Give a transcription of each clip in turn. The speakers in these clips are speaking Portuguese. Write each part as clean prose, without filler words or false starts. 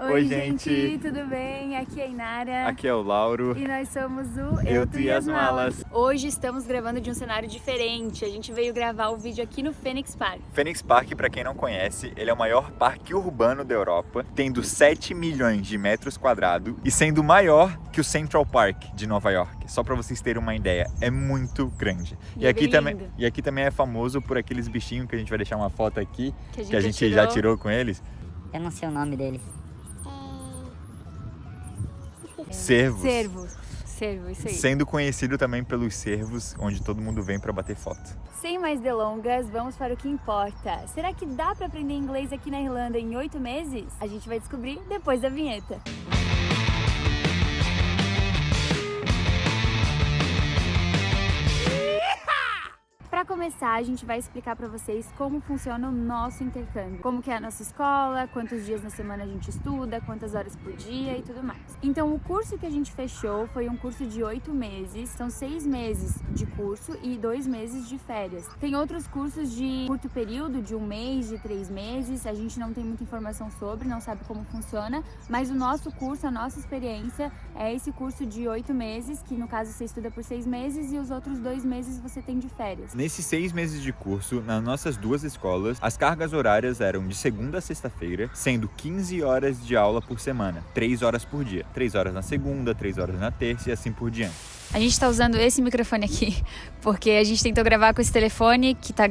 Oi, gente, tudo bem? Aqui é a Inara. Aqui é o Lauro. E nós somos o Eu, Tu e as Malas. Hoje estamos gravando de um cenário diferente. A gente veio gravar o vídeo aqui no Phoenix Park. Phoenix Park, para quem não conhece, ele é o maior parque urbano da Europa, tendo 7 milhões de metros quadrados e sendo maior que o Central Park de Nova York. Só para vocês terem uma ideia, é muito grande. E aqui também é famoso por aqueles bichinhos que a gente vai deixar uma foto aqui, que a gente já tirou com eles. Eu não sei o nome deles. Cervos. Cervo, isso aí. Sendo conhecido também pelos cervos, onde todo mundo vem para bater foto. Sem mais delongas, vamos para o que importa. Será que dá para aprender inglês aqui na Irlanda em 8 meses? A gente vai descobrir depois da vinheta. Para começar, a gente vai explicar para vocês como funciona o nosso intercâmbio, como que é a nossa escola, quantos dias na semana a gente estuda, quantas horas por dia e tudo mais. Então, o curso que a gente fechou foi um curso de 8 meses, são 6 meses de curso e 2 meses de férias. Tem outros cursos de curto período, de 1 mês, de 3 meses, a gente não tem muita informação sobre, não sabe como funciona, mas o nosso curso, a nossa experiência é esse curso de 8 meses, que no caso você estuda por 6 meses e os outros 2 meses você tem de férias. Nesses 6 meses de curso, nas nossas duas escolas, as cargas horárias eram de segunda a sexta-feira, sendo 15 horas de aula por semana, 3 horas por dia. 3 horas na segunda, 3 horas na terça e assim por diante. A gente tá usando esse microfone aqui, porque a gente tentou gravar com esse telefone, que tá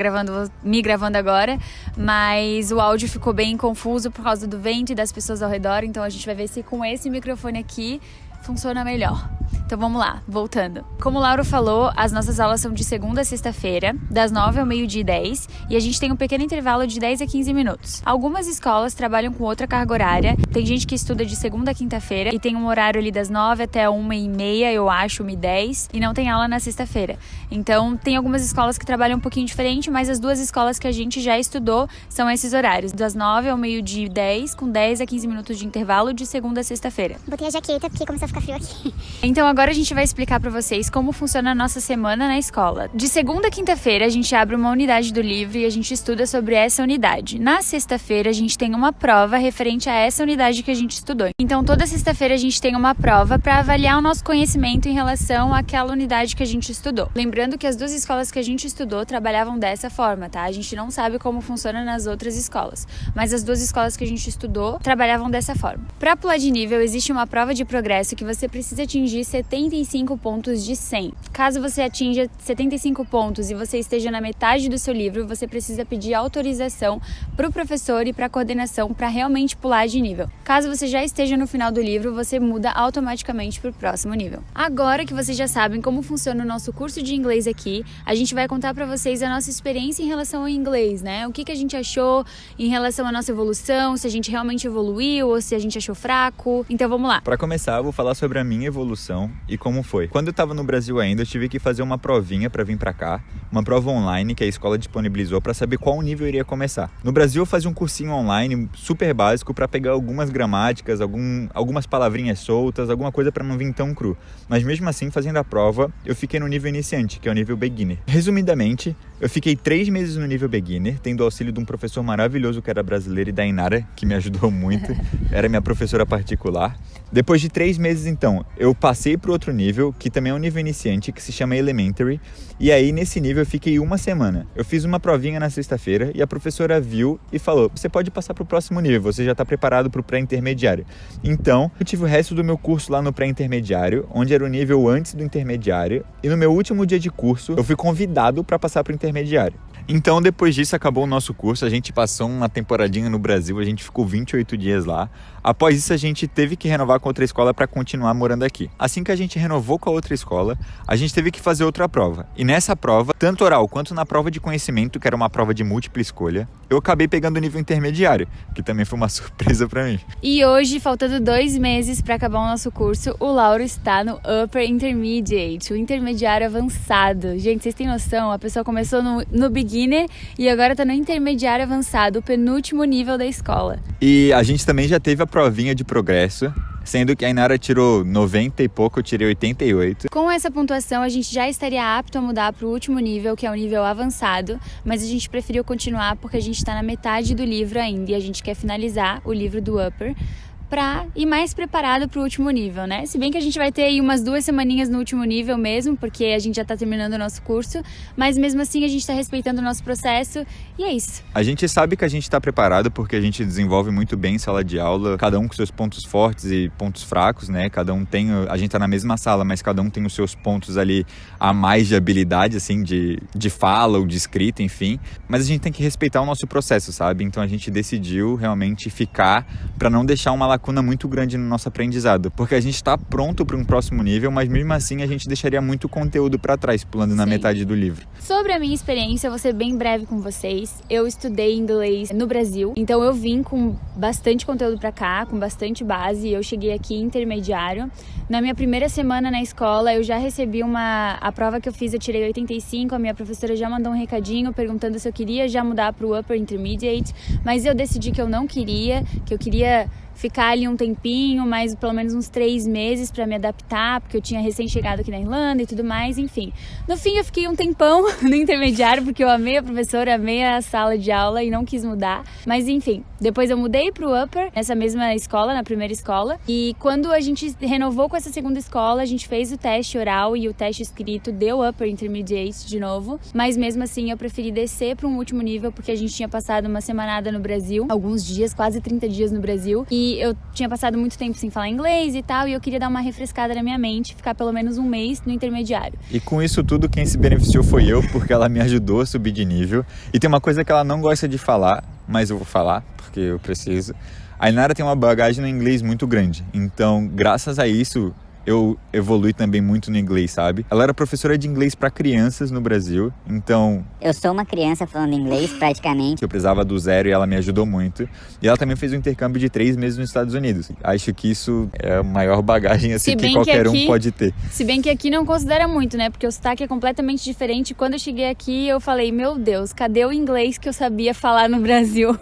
me gravando agora, mas o áudio ficou bem confuso por causa do vento e das pessoas ao redor, então a gente vai ver se com esse microfone aqui funciona melhor. Então vamos lá, voltando. Como o Lauro falou, as nossas aulas são de segunda a sexta-feira, das 9 ao meio-dia e 10, e a gente tem um pequeno intervalo de 10 a 15 minutos. Algumas escolas trabalham com outra carga horária, tem gente que estuda de segunda a quinta-feira e tem um horário ali das 9 até 1h30, eu acho, 1h10, e não tem aula na sexta-feira. Então tem algumas escolas que trabalham um pouquinho diferente, mas as duas escolas que a gente já estudou são esses horários, das 9 ao meio-dia e 10, com 10 a 15 minutos de intervalo de segunda a sexta-feira. Botei a jaqueta porque começou a ficar frio aqui. Então agora a gente vai explicar para vocês como funciona a nossa semana na escola. De segunda a quinta-feira a gente abre uma unidade do livro e a gente estuda sobre essa unidade. Na sexta-feira a gente tem uma prova referente a essa unidade que a gente estudou. Então toda sexta-feira a gente tem uma prova para avaliar o nosso conhecimento em relação àquela unidade que a gente estudou. Lembrando que as duas escolas que a gente estudou trabalhavam dessa forma, tá? A gente não sabe como funciona nas outras escolas, mas as duas escolas que a gente estudou trabalhavam dessa forma. Para pular de nível existe uma prova de progresso que você precisa atingir 75 pontos de 100. Caso você atinja 75 pontos e você esteja na metade do seu livro, você precisa pedir autorização para o professor e para a coordenação para realmente pular de nível. Caso você já esteja no final do livro, você muda automaticamente para o próximo nível. Agora que vocês já sabem como funciona o nosso curso de inglês aqui, a gente vai contar para vocês a nossa experiência em relação ao inglês, né? O que a gente achou em relação à nossa evolução, se a gente realmente evoluiu ou se a gente achou fraco. Então vamos lá. Para começar, eu vou falar sobre a minha evolução e como foi. Quando eu estava no Brasil ainda, eu tive que fazer uma provinha para vir para cá, uma prova online que a escola disponibilizou para saber qual nível eu iria começar. No Brasil eu fazia um cursinho online super básico para pegar algumas gramáticas, algumas palavrinhas soltas, alguma coisa para não vir tão cru. Mas mesmo assim, fazendo a prova, eu fiquei no nível iniciante, que é o nível beginner. Resumidamente, eu fiquei 3 meses no nível beginner, tendo o auxílio de um professor maravilhoso que era brasileiro e da Inara, que me ajudou muito. Era minha professora particular. Depois de 3 meses, então, eu passei para outro nível, que também é um nível iniciante, que se chama Elementary. E aí, nesse nível, eu fiquei 1 semana. Eu fiz uma provinha na sexta-feira e a professora viu e falou: você pode passar para o próximo nível, você já está preparado para o pré-intermediário. Então, eu tive o resto do meu curso lá no pré-intermediário, onde era o nível antes do intermediário. E no meu último dia de curso, eu fui convidado para passar para o intermediário. Então, depois disso, acabou o nosso curso. A gente passou uma temporadinha no Brasil, a gente ficou 28 dias lá. Após isso, a gente teve que renovar com outra escola para continuar morando aqui. Assim que a gente renovou com a outra escola, a gente teve que fazer outra prova. E nessa prova, tanto oral quanto na prova de conhecimento, que era uma prova de múltipla escolha, eu acabei pegando o nível intermediário, que também foi uma surpresa para mim. E hoje, faltando 2 meses para acabar o nosso curso, o Lauro está no Upper Intermediate, o intermediário avançado. Gente, vocês têm noção? A pessoa começou no beginner e agora está no intermediário avançado, o penúltimo nível da escola. E a gente também já teve a provinha de progresso, sendo que a Inara tirou 90 e pouco, eu tirei 88. Com essa pontuação, a gente já estaria apto a mudar para o último nível, que é o nível avançado, mas a gente preferiu continuar porque a gente está na metade do livro ainda e a gente quer finalizar o livro do Upper pra ir mais preparado pro último nível, né? Se bem que a gente vai ter aí umas 2 semaninhas no último nível mesmo, porque a gente já tá terminando o nosso curso, mas mesmo assim a gente tá respeitando o nosso processo e é isso. A gente sabe que a gente tá preparado porque a gente desenvolve muito bem em sala de aula, cada um com seus pontos fortes e pontos fracos, né? Cada um tem, a gente tá na mesma sala, mas cada um tem os seus pontos ali a mais de habilidade, assim, de fala ou de escrita, enfim. Mas a gente tem que respeitar o nosso processo, sabe? Então a gente decidiu realmente ficar pra não deixar uma lacuna muito grande no nosso aprendizado, porque a gente está pronto para um próximo nível, mas mesmo assim a gente deixaria muito conteúdo para trás, pulando na metade do livro. Sobre a minha experiência, eu vou ser bem breve com vocês. Eu estudei inglês no Brasil, então eu vim com bastante conteúdo para cá, com bastante base. Eu cheguei aqui intermediário. Na minha primeira semana na escola, eu já recebi a prova que eu fiz, eu tirei 85, a minha professora já mandou um recadinho perguntando se eu queria já mudar para o Upper Intermediate, mas eu decidi que eu não queria, que eu queria ficar ali um tempinho, mais pelo menos uns 3 meses para me adaptar, porque eu tinha recém-chegado aqui na Irlanda e tudo mais, enfim. No fim eu fiquei um tempão no intermediário, porque eu amei a professora, amei a sala de aula e não quis mudar. Mas enfim, depois eu mudei pro Upper, nessa mesma escola, na primeira escola. E quando a gente renovou com essa segunda escola, a gente fez o teste oral e o teste escrito, deu Upper Intermediate de novo. Mas mesmo assim eu preferi descer para um último nível, porque a gente tinha passado uma semanada no Brasil, alguns dias, quase 30 dias no Brasil. E eu tinha passado muito tempo sem falar inglês e tal, e eu queria dar uma refrescada na minha mente, ficar pelo menos um mês no intermediário. E com isso tudo, quem se beneficiou foi eu, porque ela me ajudou a subir de nível. E tem uma coisa que ela não gosta de falar, mas eu vou falar, porque eu preciso. A Inara tem uma bagagem no inglês muito grande, então graças a isso eu evolui também muito no inglês, sabe? Ela era professora de inglês para crianças no Brasil, então... Eu sou uma criança falando inglês, praticamente. Eu precisava do zero e ela me ajudou muito. E ela também fez um intercâmbio de 3 meses nos Estados Unidos. Acho que isso é a maior bagagem assim, que qualquer um pode ter. Se bem que aqui não considera muito, né? Porque o sotaque é completamente diferente. Quando eu cheguei aqui, eu falei, meu Deus, cadê o inglês que eu sabia falar no Brasil?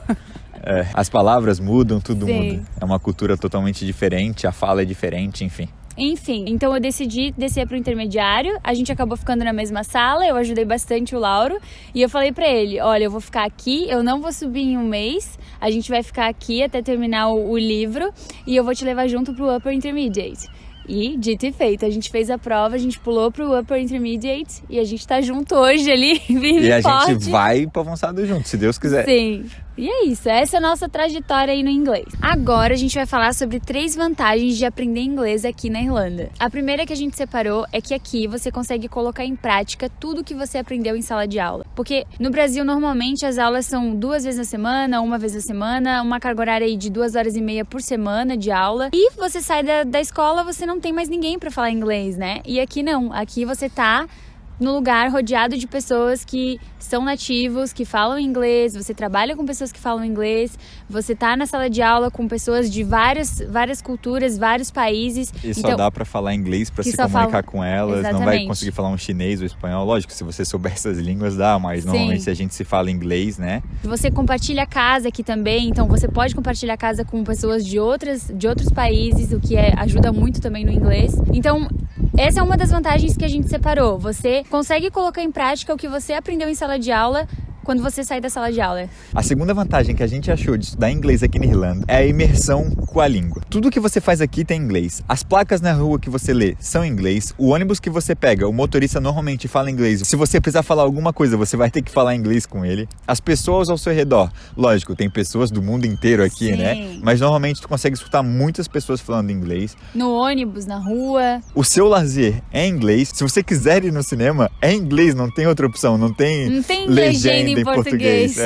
É, as palavras mudam, tudo Sim. muda. É uma cultura totalmente diferente, a fala é diferente, enfim. Enfim, então eu decidi descer pro intermediário, a gente acabou ficando na mesma sala, eu ajudei bastante o Lauro e eu falei pra ele, olha, eu vou ficar aqui, eu não vou subir em um mês, a gente vai ficar aqui até terminar o livro e eu vou te levar junto pro Upper Intermediate. E, dito e feito, a gente fez a prova, a gente pulou pro Upper Intermediate e a gente tá junto hoje ali, firme e a forte. gente vai pro avançado junto, se Deus quiser. Sim. E é isso, essa é a nossa trajetória aí no inglês. Agora a gente vai falar sobre 3 vantagens de aprender inglês aqui na Irlanda. A primeira que a gente separou é que aqui você consegue colocar em prática tudo que você aprendeu em sala de aula. Porque no Brasil, normalmente, as aulas são 2 vezes na semana, 1 vez na semana, uma carga horária aí de 2h30 por semana de aula. E você sai da escola, você não tem mais ninguém pra falar inglês, né? E aqui não, aqui você tá no lugar rodeado de pessoas que são nativos, que falam inglês, você trabalha com pessoas que falam inglês, você tá na sala de aula com pessoas de várias culturas, vários países. E só dá pra falar inglês pra se comunicar com elas, Exatamente. Não vai conseguir falar um chinês ou espanhol. Lógico, se você souber essas línguas dá, mas normalmente a gente se fala inglês, né? Você compartilha casa aqui também, então você pode compartilhar casa com pessoas de outros países, o que ajuda muito também no inglês. Então, essa é uma das vantagens que a gente separou. Você consegue colocar em prática o que você aprendeu em sala de aula quando você sai da sala de aula. A segunda vantagem que a gente achou de estudar inglês aqui na Irlanda é a imersão com a língua. Tudo que você faz aqui tem inglês. As placas na rua que você lê são em inglês. O ônibus que você pega, o motorista normalmente fala inglês. Se você precisar falar alguma coisa, você vai ter que falar inglês com ele. As pessoas ao seu redor, lógico, tem pessoas do mundo inteiro aqui, Sim. né? Mas normalmente tu consegue escutar muitas pessoas falando inglês. No ônibus, na rua. O seu lazer é em inglês. Se você quiser ir no cinema, é em inglês, não tem outra opção. Não tem legenda em português.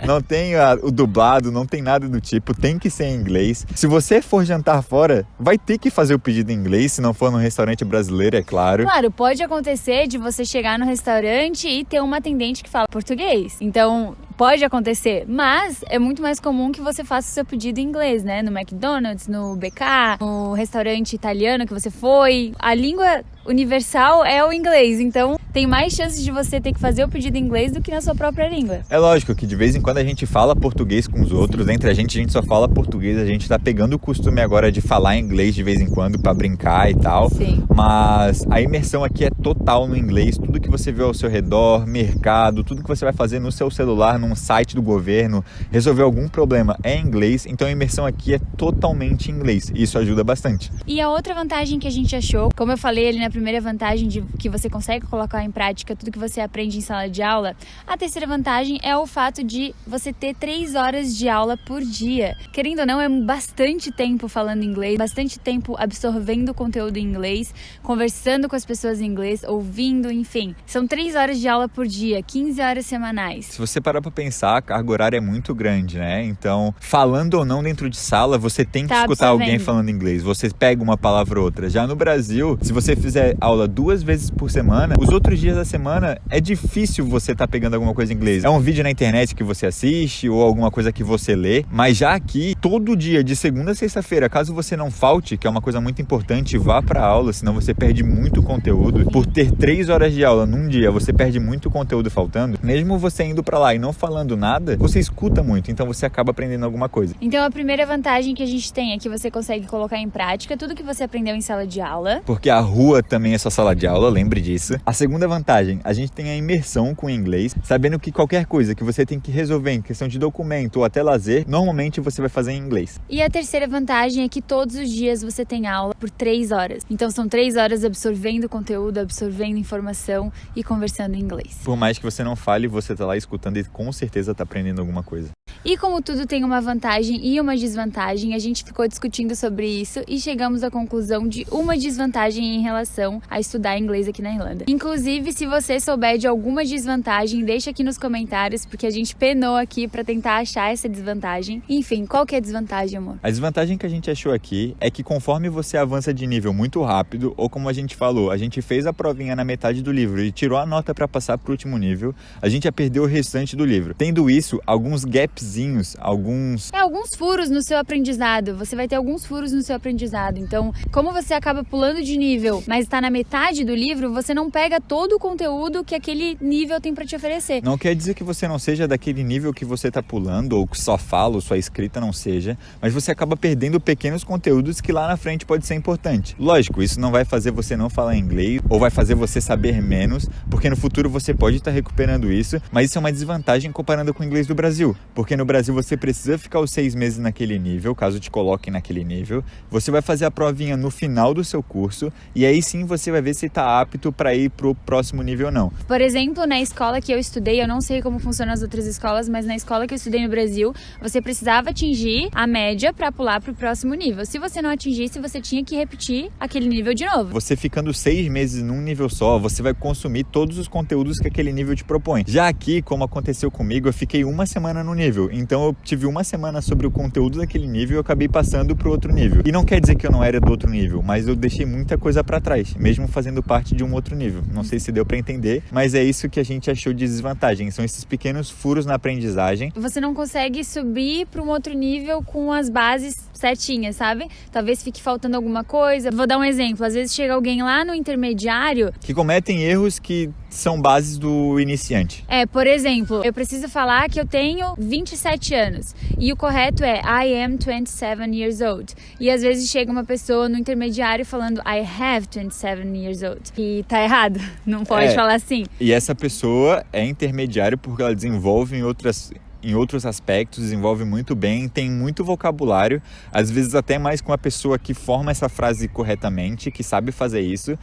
Não tem o dublado, não tem nada do tipo, tem que ser em inglês. Se você for jantar fora, vai ter que fazer o pedido em inglês, se não for num restaurante brasileiro, é claro. Claro, pode acontecer de você chegar no restaurante e ter uma atendente que fala português. Então, pode acontecer, mas é muito mais comum que você faça o seu pedido em inglês, né? No McDonald's, no BK, no restaurante italiano que você foi. A língua universal é o inglês, então tem mais chances de você ter que fazer o pedido em inglês do que na sua própria língua. É lógico que de vez em quando a gente fala português com os outros, entre a gente só fala português, a gente tá pegando o costume agora de falar inglês de vez em quando pra brincar e tal. Sim. Mas a imersão aqui é total no inglês, tudo que você vê ao seu redor, mercado, tudo que você vai fazer no seu celular, num site do governo, resolver algum problema é em inglês, então a imersão aqui é totalmente em inglês, e isso ajuda bastante. E a outra vantagem que a gente achou, como eu falei ali na primeira vantagem de que você consegue colocar em prática tudo que você aprende em sala de aula, a terceira vantagem é o fato de você ter 3 horas de aula por dia. Querendo ou não, é bastante tempo falando inglês, bastante tempo absorvendo o conteúdo em inglês, conversando com as pessoas em inglês, ouvindo, enfim. São 3 horas de aula por dia, 15 horas semanais. Se você parar pra pensar, a carga horária é muito grande, né? Então, falando ou não dentro de sala, você tem que escutar alguém falando inglês. Você pega uma palavra ou outra. Já no Brasil, se você fizer aula 2 vezes por semana, os outros dias da semana é difícil você estar pegando alguma coisa em inglês. É um vídeo na internet que você assiste ou alguma coisa que você lê. Mas já aqui, todo dia, de segunda a sexta-feira, caso você não falte, que é uma coisa muito importante, vá pra aula, senão você perde muito conteúdo. Por ter 3 horas de aula num dia, você perde muito conteúdo faltando. Mesmo você indo pra lá e não falando nada, você escuta muito, então você acaba aprendendo alguma coisa. Então a primeira vantagem que a gente tem é que você consegue colocar em prática tudo que você aprendeu em sala de aula. Porque a rua também é sua sala de aula, lembre disso. A segunda vantagem, a gente tem a imersão com o inglês, sabendo que qualquer coisa que você tem que resolver em questão de documento ou até lazer, normalmente você vai fazer em inglês. E a terceira vantagem é que todos os dias você tem aula por 3 horas. Então são 3 horas absorvendo conteúdo, absorvendo informação e conversando em inglês. Por mais que você não fale, você tá lá escutando e com certeza tá aprendendo alguma coisa. E como tudo tem uma vantagem e uma desvantagem, a gente ficou discutindo sobre isso e chegamos à conclusão de uma desvantagem em relação a estudar inglês aqui na Irlanda. Inclusive, se você souber de alguma desvantagem, deixa aqui nos comentários, porque a gente penou aqui pra tentar achar essa desvantagem. Enfim, qual que é a desvantagem, amor? A desvantagem que a gente achou aqui é que conforme você avança de nível muito rápido, ou como a gente falou, a gente fez a provinha na metade do livro e tirou a nota pra passar pro último nível, a gente já perdeu o restante do livro. Tendo isso, alguns gapzinhos, alguns furos no seu aprendizado. Você vai ter alguns furos no seu aprendizado. Então, como você acaba pulando de nível, mas está na metade do livro, você não pega todo o conteúdo que aquele nível tem para te oferecer. Não quer dizer que você não seja daquele nível que você está pulando, ou que sua fala ou sua escrita não seja, mas você acaba perdendo pequenos conteúdos que lá na frente pode ser importante. Lógico, isso não vai fazer você não falar inglês, ou vai fazer você saber menos, porque no futuro você pode estar recuperando isso, mas isso é uma desvantagem comparando com o inglês do Brasil, porque no Brasil você precisa ficar os 6 meses naquele nível, caso te coloquem naquele nível, você vai fazer a provinha no final do seu curso, e aí sim você vai ver se está apto para ir pro próximo nível ou não. Por exemplo, na escola que eu estudei, eu não sei como funcionam as outras escolas, mas na escola que eu estudei no Brasil, você precisava atingir a média para pular pro próximo nível. Se você não atingisse, você tinha que repetir aquele nível de novo. Você ficando 6 meses num nível só, você vai consumir todos os conteúdos que aquele nível te propõe. Já aqui, como aconteceu comigo, eu fiquei 1 semana no nível, então eu tive 1 semana sobre o conteúdo daquele nível e eu acabei passando pro outro nível. E não quer dizer que eu não era do outro nível, mas eu deixei muita coisa para trás, mesmo fazendo parte de um outro nível. Não sei se deu para entender, mas é isso que a gente achou de desvantagem. São esses pequenos furos na aprendizagem. Você não consegue subir para um outro nível com as bases certinhas, sabe? Talvez fique faltando alguma coisa. Vou dar um exemplo. Às vezes chega alguém lá no intermediário que cometem erros que são bases do iniciante. Por exemplo, eu preciso falar que eu tenho 27 anos e o correto é I am 27 years old. E às vezes chega uma pessoa no intermediário falando I have 27 years old. E tá errado, não pode falar assim. E essa pessoa é intermediário porque ela desenvolve em outros aspectos, desenvolve muito bem, tem muito vocabulário, às vezes até mais com a pessoa que forma essa frase corretamente, que sabe fazer isso,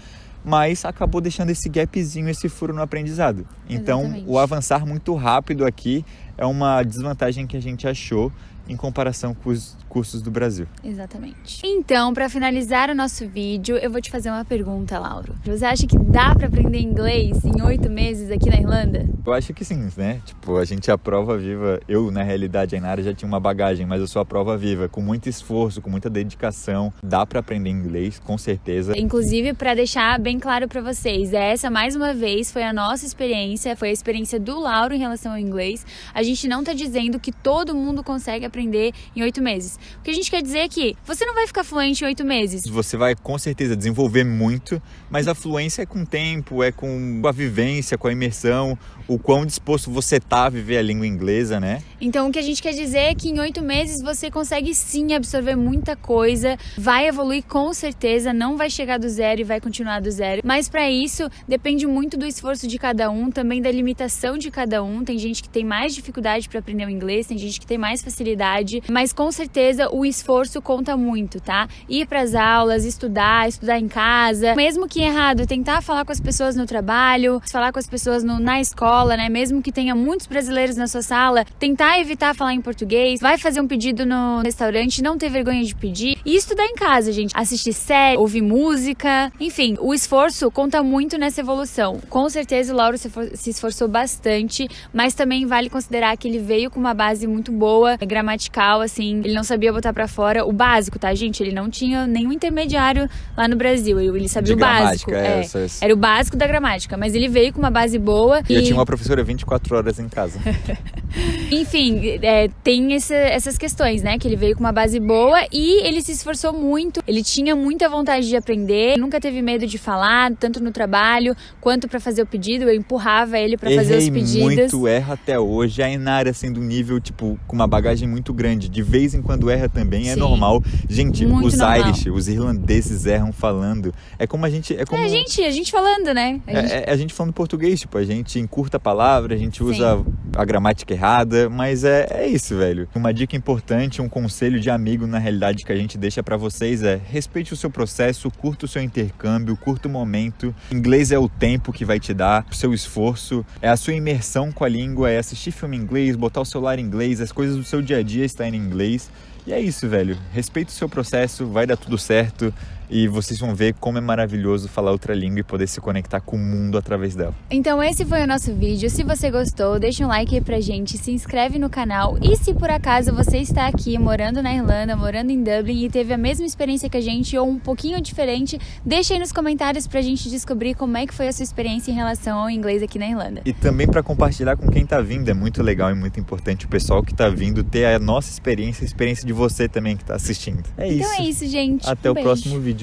mas acabou deixando esse gapzinho, esse furo no aprendizado. Então, Exatamente. O avançar muito rápido aqui é uma desvantagem que a gente achou em comparação com os cursos do Brasil. Exatamente. Então, para finalizar o nosso vídeo, eu vou te fazer uma pergunta, Lauro. Você acha que dá para aprender inglês em 8 meses aqui na Irlanda? Eu acho que sim, né? Tipo, a gente é a prova viva. Eu, na realidade, a Inara já tinha uma bagagem, mas eu sou a prova viva. Com muito esforço, com muita dedicação, dá para aprender inglês, com certeza. Inclusive, para deixar bem claro para vocês, essa, mais uma vez, foi a nossa experiência, foi a experiência do Lauro em relação ao inglês. A gente gente não tá dizendo que todo mundo consegue aprender em 8 meses. O que a gente quer dizer é que você não vai ficar fluente em 8 meses. Você vai com certeza desenvolver muito, mas a fluência é com o tempo, é com a vivência, com a imersão, o quão disposto você tá a viver a língua inglesa, né? Então o que a gente quer dizer é que em 8 meses você consegue sim absorver muita coisa, vai evoluir com certeza, não vai chegar do zero e vai continuar do zero. Mas para isso depende muito do esforço de cada um, também da limitação de cada um. Tem gente que tem mais dificuldade para aprender o inglês, tem gente que tem mais facilidade, mas com certeza o esforço conta muito, tá? Ir para as aulas, estudar em casa, mesmo que errado, tentar falar com as pessoas no trabalho, falar com as pessoas na escola, né? Mesmo que tenha muitos brasileiros na sua sala, tentar evitar falar em português, vai fazer um pedido no restaurante, não ter vergonha de pedir e estudar em casa, gente. Assistir série, ouvir música, enfim, o esforço conta muito nessa evolução. Com certeza o Lauro se esforçou bastante, mas também vale considerar que ele veio com uma base muito boa, gramatical, assim, ele não sabia botar pra fora o básico, tá, gente? Ele não tinha nenhum intermediário lá no Brasil, ele sabia o básico. Era o básico da gramática, mas ele veio com uma base boa. E eu tinha uma professora 24 horas em casa. Enfim, tem essas questões, né? Que ele veio com uma base boa e ele se esforçou muito. Ele tinha muita vontade de aprender, nunca teve medo de falar, tanto no trabalho quanto pra fazer o pedido. Eu empurrava ele pra fazer os pedidos. Muito, erra até hoje. A Inara sendo um nível, tipo, com uma bagagem muito grande. De vez em quando erra também, é normal. Gente, muito os normal. Irish, os irlandeses erram falando. É como a gente... a gente falando, né? A gente falando português, tipo, a gente encurta a palavra, a gente usa a gramática errada, mas é isso, velho. Uma dica importante, um conselho de amigo, na realidade, que a gente deixa pra vocês é: respeite o seu processo, curta o seu intercâmbio, curta o momento. Inglês é o tempo que vai te dar, o seu esforço, é a sua imersão com a língua, é assistir filme em inglês, botar o celular em inglês, as coisas do seu dia a dia estão em inglês. E é isso, velho. Respeite o seu processo, vai dar tudo certo. E vocês vão ver como é maravilhoso falar outra língua e poder se conectar com o mundo através dela. Então esse foi o nosso vídeo. Se você gostou, deixa um like aí pra gente, se inscreve no canal. E se por acaso você está aqui morando na Irlanda, morando em Dublin e teve a mesma experiência que a gente ou um pouquinho diferente, deixa aí nos comentários pra gente descobrir como é que foi a sua experiência em relação ao inglês aqui na Irlanda. E também pra compartilhar com quem tá vindo. É muito legal e muito importante o pessoal que tá vindo ter a nossa experiência, a experiência de você também que tá assistindo. Então é isso, gente. Até um o beijo. próximo vídeo.